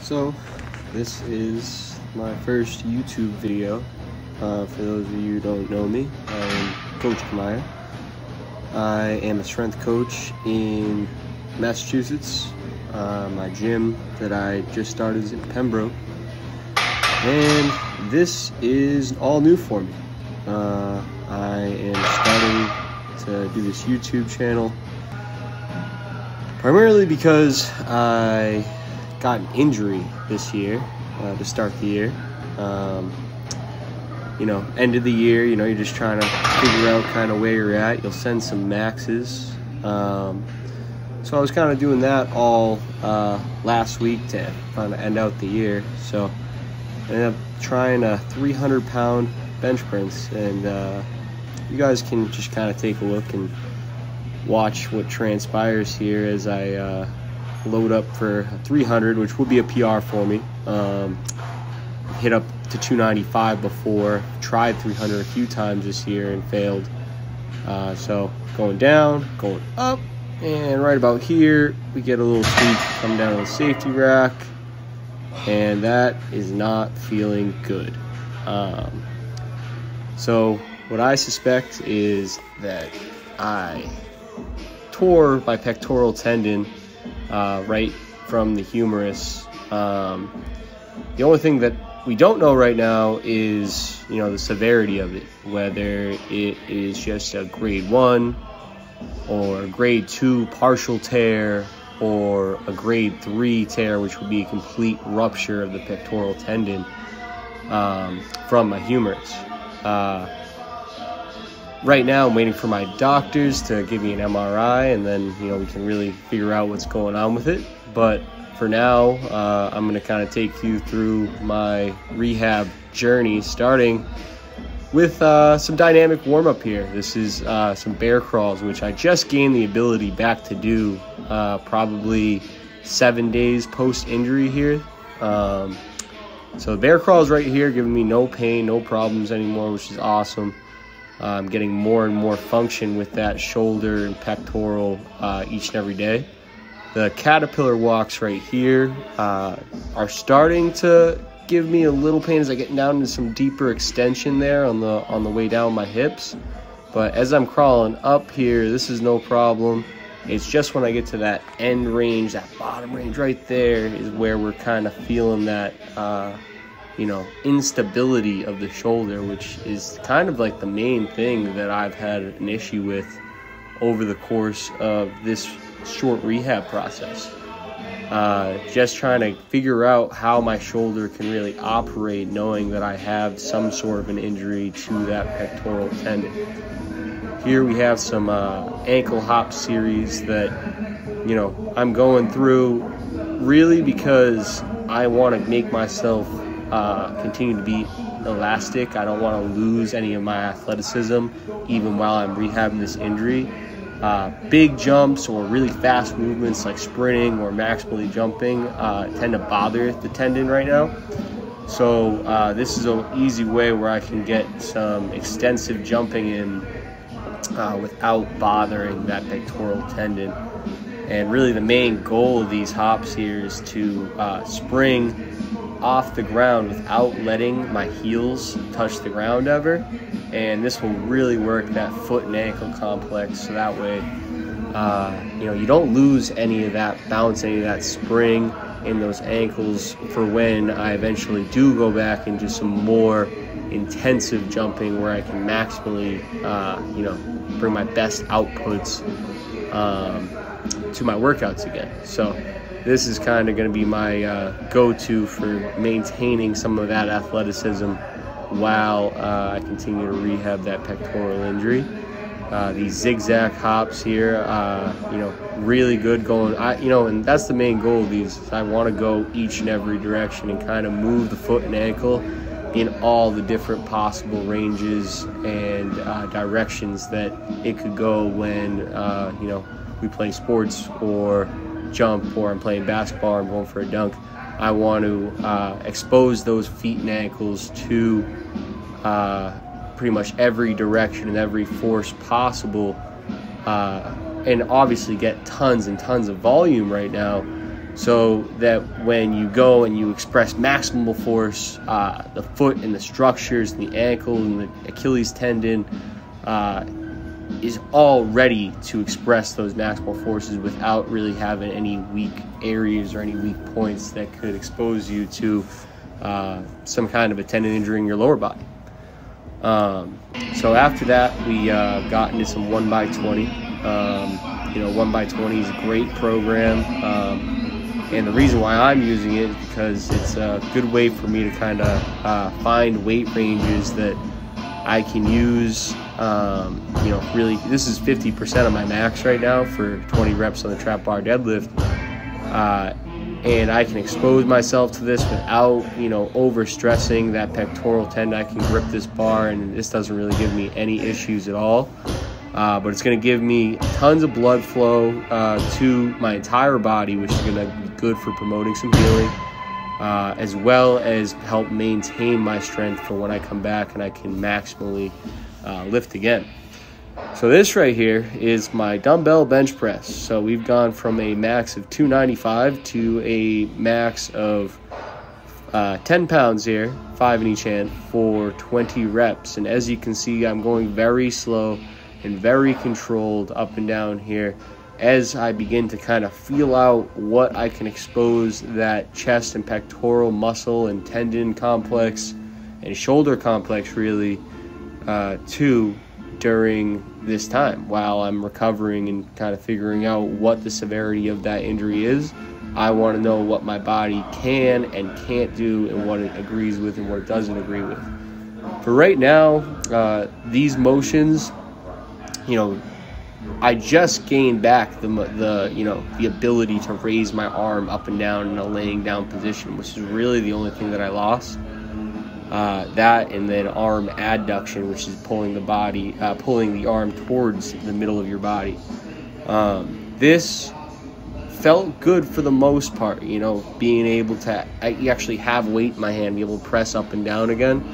So this is my first YouTube video. For those of you who don't know me, I am Coach Kamaya. I am a strength coach in Massachusetts. My gym that I just started is in Pembroke. And this is all new for me. I am starting to do this YouTube channel primarily because I got an injury this year to start the year. End of the year, you're just trying to figure out kind of where you're at. You'll send some maxes. So I was kind of doing that all last week to kind of end out the year. So I ended up trying a 300-pound bench press, and you guys can just kind of take a look and watch what transpires here as I load up for 300, which will be a PR for me. Hit up to 295 before, tried 300 a few times this year and failed. So going down, going up, and right about here we get a little tweak, come down to the safety rack, and that is not feeling good. So what I suspect is that I tore my pectoral tendon right from the humerus. The only thing that we don't know right now is, the severity of it, whether it is just a grade 1 or grade 2 partial tear or a grade 3 tear, which would be a complete rupture of the pectoral tendon from my humerus. Right now I'm waiting for my doctors to give me an MRI, and then we can really figure out what's going on with it. But for now, I'm going to kind of take you through my rehab journey, starting with some dynamic warm-up here. This is some bear crawls, which I just gained the ability back to do probably 7 days post-injury here. So bear crawls right here, giving me no pain, no problems anymore, which is awesome. I'm getting more and more function with that shoulder and pectoral each and every day. The caterpillar walks right here are starting to give me a little pain as I get down into some deeper extension there on the way down my hips. But as I'm crawling up here, this is no problem. It's just when I get to that end range, that bottom range right there, is where we're kind of feeling that instability of the shoulder, which is kind of like the main thing that I've had an issue with over the course of this short rehab process. Just trying to figure out how my shoulder can really operate, knowing that I have some sort of an injury to that pectoral tendon. Here we have some ankle hop series that I'm going through really because I want to make myself continue to be elastic. I don't want to lose any of my athleticism even while I'm rehabbing this injury. Big jumps or really fast movements like sprinting or maximally jumping tend to bother the tendon right now. So this is an easy way where I can get some extensive jumping in without bothering that pectoral tendon. And really the main goal of these hops here is to spring off the ground without letting my heels touch the ground ever, and this will really work that foot and ankle complex, so that way you don't lose any of that bounce, any of that spring in those ankles for when I eventually do go back into some more intensive jumping where I can maximally bring my best outputs to my workouts again. So this is kind of going to be my go-to for maintaining some of that athleticism while I continue to rehab that pectoral injury. These zigzag hops here, really good going. And that's the main goal of these. I want to go each and every direction and kind of move the foot and ankle in all the different possible ranges and directions that it could go when we play sports or jump, or I'm playing basketball, or I'm going for a dunk. I want to expose those feet and ankles to pretty much every direction and every force possible, and obviously get tons and tons of volume right now so that when you go and you express maximal force, the foot and the structures and the ankle and the Achilles tendon is all ready to express those maximal forces without really having any weak areas or any weak points that could expose you to some kind of a tendon injury in your lower body. So after that, we got into some 1x20. 1x20 is a great program. And the reason why I'm using it is because it's a good way for me to kind of find weight ranges that I can use. Really, this is 50% of my max right now for 20 reps on the trap bar deadlift. And I can expose myself to this without, overstressing that pectoral tendon. I can grip this bar, and this doesn't really give me any issues at all. But it's going to give me tons of blood flow to my entire body, which is going to be good for promoting some healing, as well as help maintain my strength for when I come back and I can maximally lift again. So this right here is my dumbbell bench press. So we've gone from a max of 295 to a max of 10 pounds here, 5 in each hand, for 20 reps. And as you can see, I'm going very slow and very controlled up and down here as I begin to kind of feel out what I can expose that chest and pectoral muscle and tendon complex and shoulder complex really to during this time while I'm recovering and kind of figuring out what the severity of that injury is. I want to know what my body can and can't do and what it agrees with and what it doesn't agree with. For right now, these motions, I just gained back the ability to raise my arm up and down in a laying down position, which is really the only thing that I lost. That and then arm adduction, which is pulling the arm towards the middle of your body. This felt good for the most part, being able to actually have weight in my hand, be able to press up and down again.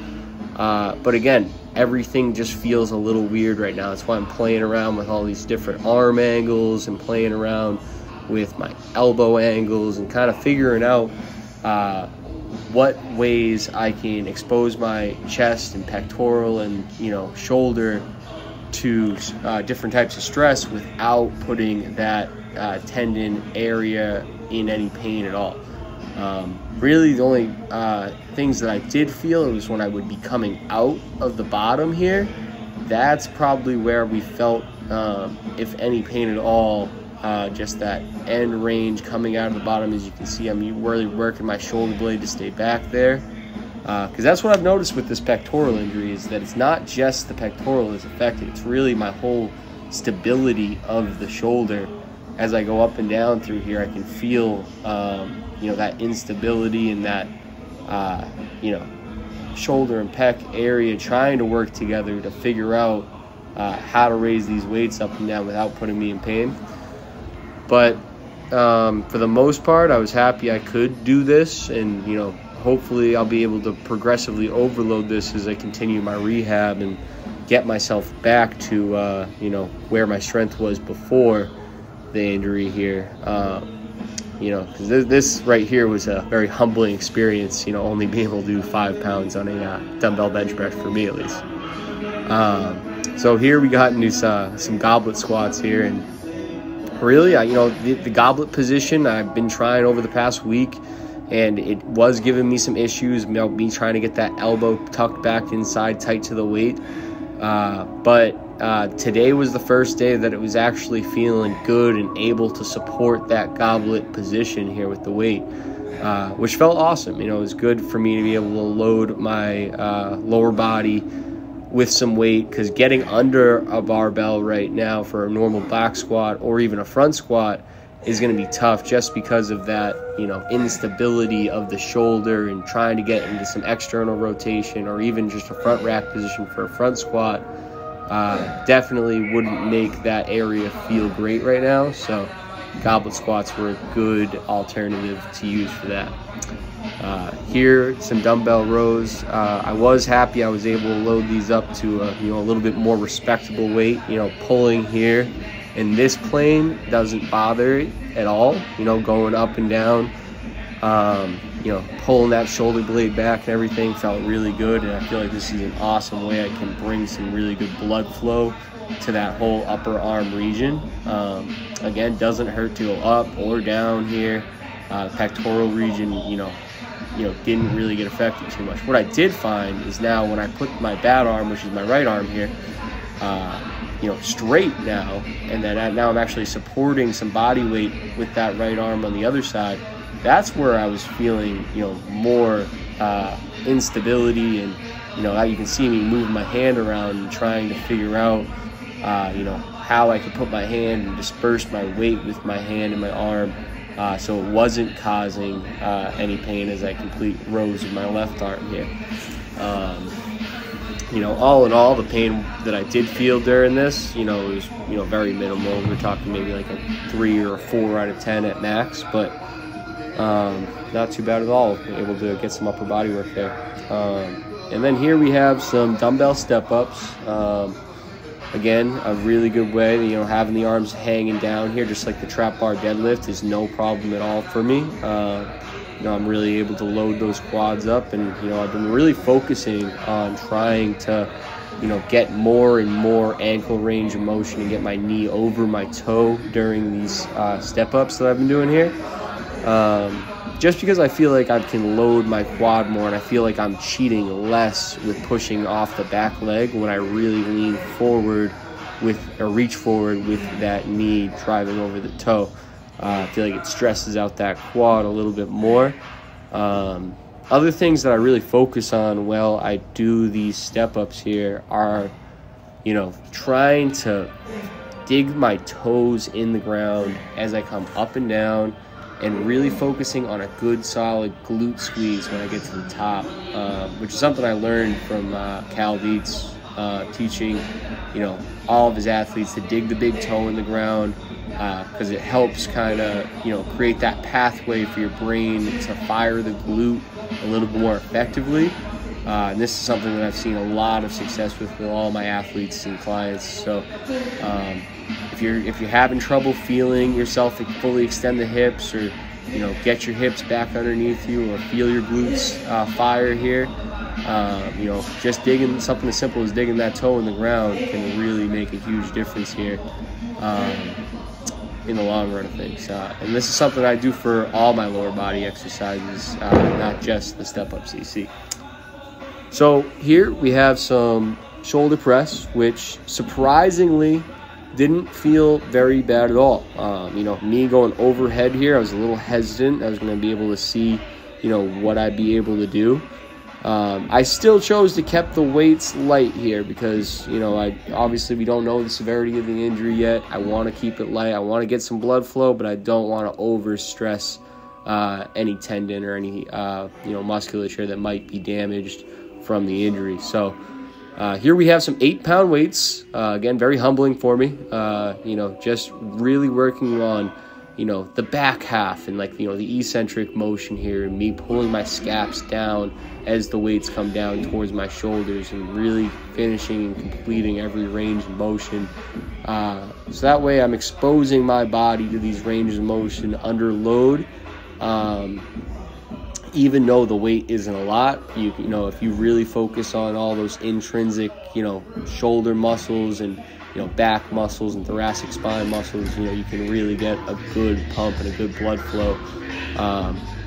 But again, everything just feels a little weird right now. That's why I'm playing around with all these different arm angles and playing around with my elbow angles and kind of figuring out what ways I can expose my chest and pectoral and shoulder to different types of stress without putting that tendon area in any pain at all. Really the only things that I did feel was when I would be coming out of the bottom here. That's probably where we felt, if any pain at all, just that end range coming out of the bottom. As you can see, I'm really working my shoulder blade to stay back there, because that's what I've noticed with this pectoral injury, is that it's not just the pectoral that's affected, it's really my whole stability of the shoulder. As I go up and down through here, I can feel that instability and that shoulder and pec area trying to work together to figure out how to raise these weights up and down without putting me in pain. But for the most part, I was happy I could do this, and hopefully I'll be able to progressively overload this as I continue my rehab and get myself back to where my strength was before the injury here. Because this right here was a very humbling experience, only being able to do 5 pounds on a dumbbell bench press, for me at least. So here we got into some goblet squats here, and really, the goblet position I've been trying over the past week, and it was giving me some issues, me trying to get that elbow tucked back inside tight to the weight. But today was the first day that it was actually feeling good and able to support that goblet position here with the weight, which felt awesome. It was good for me to be able to load my lower body with some weight, because getting under a barbell right now for a normal back squat or even a front squat is going to be tough, just because of that instability of the shoulder, and trying to get into some external rotation or even just a front rack position for a front squat definitely wouldn't make that area feel great right now. So goblet squats were a good alternative to use for that. Here, some dumbbell rows. I was happy I was able to load these up to a little bit more respectable weight, pulling here And this plane doesn't bother it at all, you know, going up and down, you know, pulling that shoulder blade back and everything felt really good. And I feel like this is an awesome way I can bring some really good blood flow to that whole upper arm region. Again, doesn't hurt to go up or down here. Pectoral region, you know, didn't really get affected too much. What I did find is now when I put my bad arm, which is my right arm here, you know, straight now, and then now I'm actually supporting some body weight with that right arm on the other side, that's where I was feeling, you know, more instability. And, you know, you can see me moving my hand around and trying to figure out, you know, how I could put my hand and disperse my weight with my hand and my arm, so it wasn't causing any pain as I complete rows of my left arm here. You know, all in all, the pain that I did feel during this, you know, was, you know, very minimal. We're talking maybe like a 3 or a 4 out of 10 at max, but not too bad at all. Able to get some upper body work there. And then here we have some dumbbell step ups. Again, a really good way, you know, having the arms hanging down here, just like the trap bar deadlift, is no problem at all for me. You know, I'm really able to load those quads up, and, you know, I've been really focusing on trying to, you know, get more and more ankle range of motion and get my knee over my toe during these step ups that I've been doing here. Just because I feel like I can load my quad more, and I feel like I'm cheating less with pushing off the back leg when I really lean forward with, or reach forward with that knee driving over the toe. I feel like it stresses out that quad a little bit more. Other things that I really focus on while I do these step ups here are, you know, trying to dig my toes in the ground as I come up and down, and really focusing on a good solid glute squeeze when I get to the top, which is something I learned from Cal Dietz, teaching, you know, all of his athletes to dig the big toe in the ground, because it helps kind of, you know, create that pathway for your brain to fire the glute a little bit more effectively. And this is something that I've seen a lot of success with all my athletes and clients. So if you're having trouble feeling yourself fully extend the hips, or, you know, get your hips back underneath you, or feel your glutes fire here, you know, just digging, something as simple as digging that toe in the ground can really make a huge difference here in the long run of things. And this is something I do for all my lower body exercises, not just the step up CC. So here we have some shoulder press, which surprisingly didn't feel very bad at all. You know, me going overhead here, I was a little hesitant. I was going to be able to see, you know, what I'd be able to do. I still chose to keep the weights light here because, you know, obviously we don't know the severity of the injury yet. I want to keep it light. I want to get some blood flow, but I don't want to over stress any tendon or any, you know, musculature that might be damaged from the injury. So here we have some 8-pound weights. Again, very humbling for me. You know, just really working on, you know, the back half and, like, you know, the eccentric motion here, and me pulling my scaps down as the weights come down towards my shoulders, and really finishing and completing every range of motion. So that way I'm exposing my body to these ranges of motion under load. Even though the weight isn't a lot, you know, if you really focus on all those intrinsic, you know, shoulder muscles and, you know, back muscles and thoracic spine muscles, you know, you can really get a good pump and a good blood flow,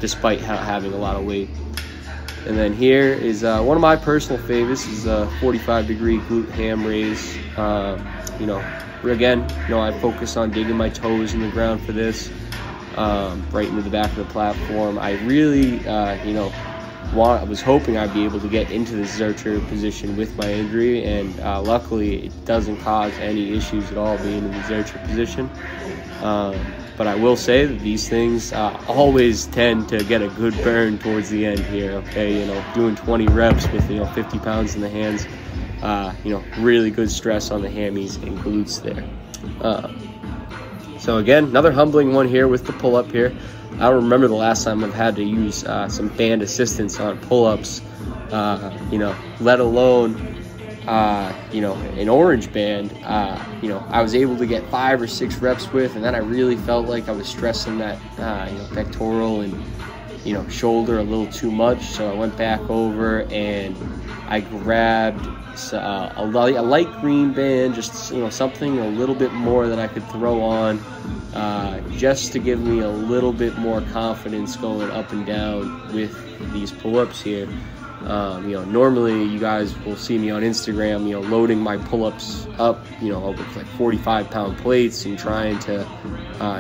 despite having a lot of weight. And then here is one of my personal favorites, is a 45-degree glute ham raise. You know, again, you know, I focus on digging my toes in the ground for this. Right into the back of the platform. I really, you know, I was hoping I'd be able to get into the Zercher position with my injury, and luckily it doesn't cause any issues at all being in the Zercher position. But I will say that these things always tend to get a good burn towards the end here, okay? You know, doing 20 reps with, you know, 50 pounds in the hands, you know, really good stress on the hammies and glutes there. So again, another humbling one here with the pull-up here. I don't remember the last time I've had to use some band assistance on pull-ups, you know, let alone you know, an orange band, you know, I was able to get 5 or 6 reps with, and then I really felt like I was stressing that, you know, pectoral and, you know, shoulder a little too much. So I went back over and I grabbed a light green band, just, you know, something a little bit more that I could throw on, just to give me a little bit more confidence going up and down with these pull-ups here. You know, normally you guys will see me on Instagram, you know, loading my pull-ups up, you know, with like 45-pound plates and trying to,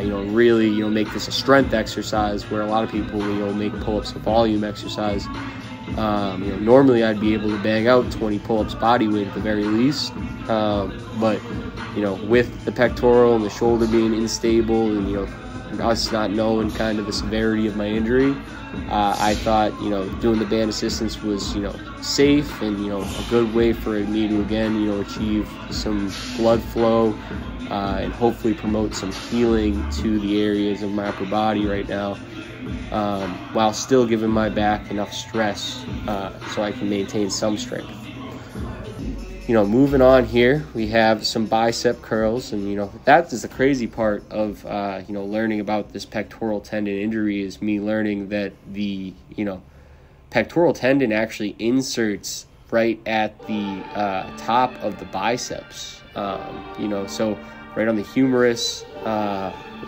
you know, really, you know, make this a strength exercise, where a lot of people, you know, make pull-ups a volume exercise. You know, normally I'd be able to bang out 20 pull-ups body weight at the very least, but, you know, with the pectoral and the shoulder being unstable, and, you know, us not knowing kind of the severity of my injury, I thought, you know, doing the band assistance was, you know, safe and, you know, a good way for me to, again, you know, achieve some blood flow, and hopefully promote some healing to the areas of my upper body right now, while still giving my back enough stress, so I can maintain some strength. You know, moving on here, we have some bicep curls, and, you know, that is the crazy part of, you know, learning about this pectoral tendon injury, is me learning that the, you know, pectoral tendon actually inserts right at the top of the biceps, you know, so right on the humerus.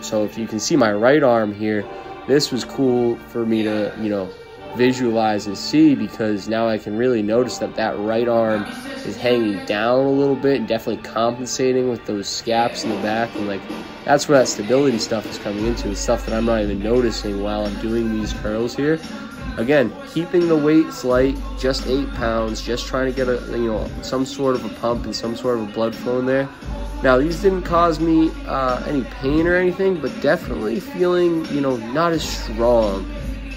So if you can see my right arm here, this was cool for me to, you know, visualize and see, because now I can really notice that that right arm is hanging down a little bit and definitely compensating with those scaps in the back, and like that's where that stability stuff is coming into. It's stuff that I'm not even noticing while I'm doing these curls here. Again, keeping the weights light, just 8 pounds, just trying to get a, you know, some sort of a pump and some sort of a blood flow in there. Now, these didn't cause me any pain or anything, but definitely feeling, you know, not as strong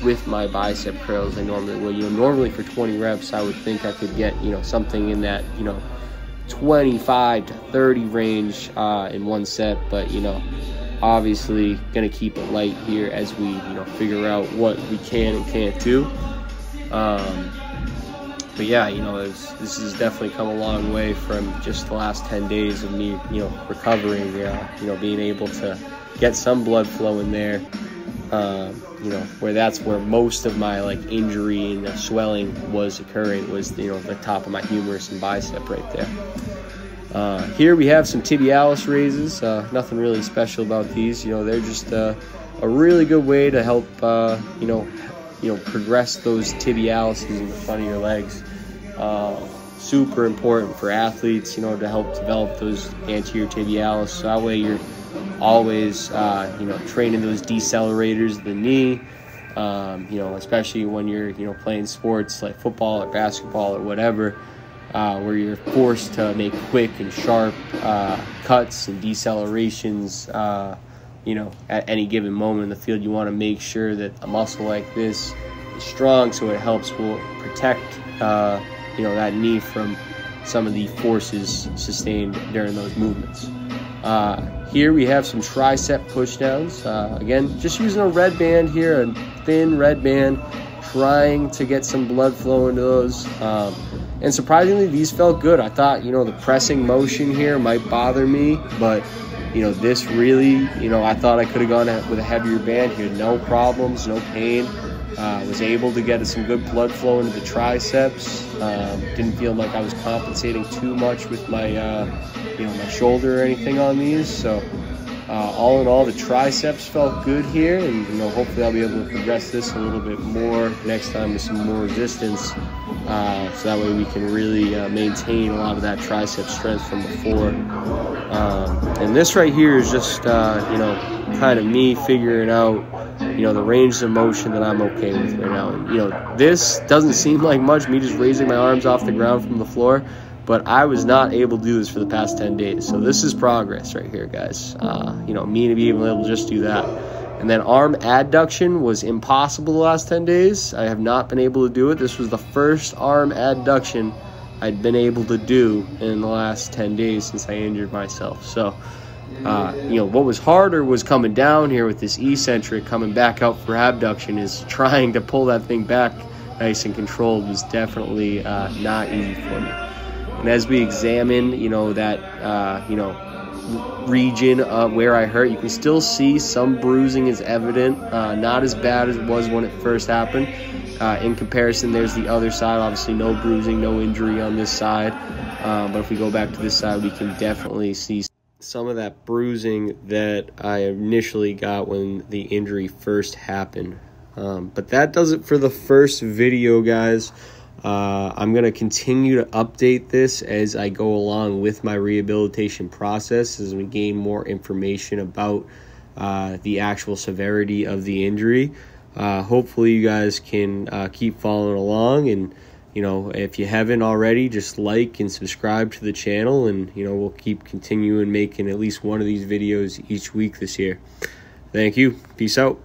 with my bicep curls I normally would. You know, normally for 20 reps, I would think I could get, you know, something in that, you know, 25 to 30 range in one set, but, you know, obviously gonna keep it light here as we, you know, figure out what we can and can't do. But yeah, you know, this has definitely come a long way from just the last 10 days of me, you know, recovering, you know, being able to get some blood flow in there, you know, where that's where most of my like injury and swelling was occurring, was, you know, the top of my humerus and bicep right there. Here we have some tibialis raises. Nothing really special about these. You know, they're just a really good way to help, you know, progress those tibialis in the front of your legs. Super important for athletes, you know, to help develop those anterior tibialis. So that way you're always, you know, training those decelerators of the knee, you know, especially when you're, you know, playing sports like football or basketball or whatever, where you're forced to make quick and sharp cuts and decelerations, you know, at any given moment in the field. You want to make sure that a muscle like this is strong, so it helps will protect, you know, that knee from some of the forces sustained during those movements. Here we have some tricep pushdowns. Again, just using a red band here, a thin red band, trying to get some blood flow into those. And surprisingly, these felt good. I thought, you know, the pressing motion here might bother me, but, you know, this really, you know, I thought I could have gone with a heavier band here. No problems, no pain. Was able to get some good blood flow into the triceps. Didn't feel like I was compensating too much with my, you know, my shoulder or anything on these. So all in all, the triceps felt good here, and, you know, hopefully I'll be able to progress this a little bit more next time with some more resistance, so that way we can really maintain a lot of that tricep strength from before. And this right here is just, you know, kind of me figuring out, you know, the range of motion that I'm okay with right now. And, you know, this doesn't seem like much, me just raising my arms off the ground from the floor, but I was not able to do this for the past 10 days. So this is progress right here, guys. You know, me to be able to just do that. And then arm adduction was impossible the last 10 days. I have not been able to do it. This was the first arm adduction I'd been able to do in the last 10 days since I injured myself. So, you know, what was harder was coming down here with this eccentric, coming back out for abduction, is trying to pull that thing back nice and controlled was definitely not easy for me. And And as we examine, you know, that, region where I hurt, you can still see some bruising is evident, not as bad as it was when it first happened. In comparison, there's the other side, obviously no bruising, no injury on this side, but if we go back to this side, we can definitely see some of that bruising that I initially got when the injury first happened. But that does it for the first video, guys. I'm going to continue to update this as I go along with my rehabilitation process, as we gain more information about the actual severity of the injury. Hopefully you guys can keep following along, and you know, if you haven't already, just like and subscribe to the channel, and you know, we'll keep continuing making at least one of these videos each week this year. Thank you. Peace out.